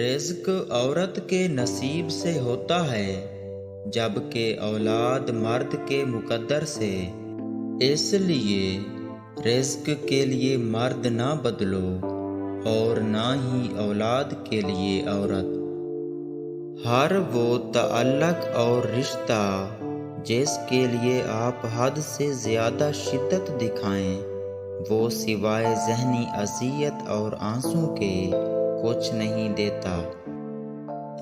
رزق عورت کے نصیب سے ہوتا ہے جبکہ اولاد مرد کے مقدر سے، اس لیے رزق کے لیے مرد نہ بدلو اور نہ ہی اولاد کے لیے عورت۔ ہر وہ تعلق اور رشتہ جس کے لیے آپ حد سے زیادہ شدت دکھائیں وہ سوائے ذہنی اذیت اور آنسوں کے کچھ نہیں دیتا۔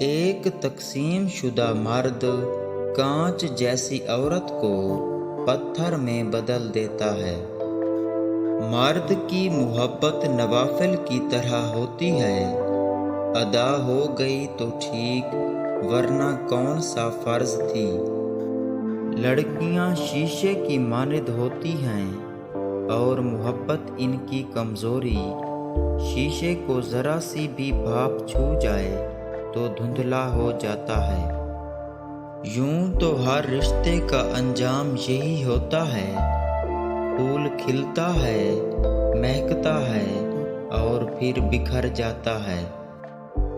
ایک تقسیم شدہ مرد کانچ جیسی عورت کو پتھر میں بدل دیتا ہے۔ مرد کی محبت نوافل کی طرح ہوتی ہے، ادا ہو گئی تو ٹھیک ورنہ کون سا فرض تھی۔ لڑکیاں شیشے کی مانند ہوتی ہیں اور محبت ان کی کمزوری، شیشے کو ذرا سی بھی بھاپ چھو جائے تو دھندلا ہو جاتا ہے۔ یوں تو ہر رشتے کا انجام یہی ہوتا ہے، پھول کھلتا ہے، مہکتا ہے اور پھر بکھر جاتا ہے۔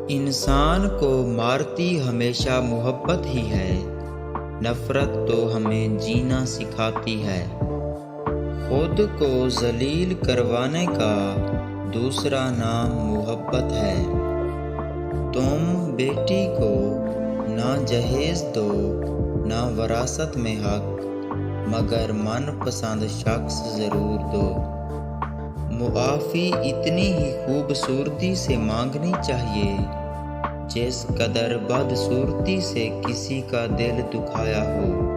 انسان کو مارتی ہمیشہ محبت ہی ہے، نفرت تو ہمیں جینا سکھاتی ہے۔ خود کو ذلیل کروانے کا دوسرا نام محبت ہے۔ تم بیٹی کو نہ جہیز دو نہ وراثت میں حق، مگر من پسند شخص ضرور دو۔ معافی اتنی ہی خوبصورتی سے مانگنی چاہیے جس قدر بدصورتی سے کسی کا دل دکھایا ہو۔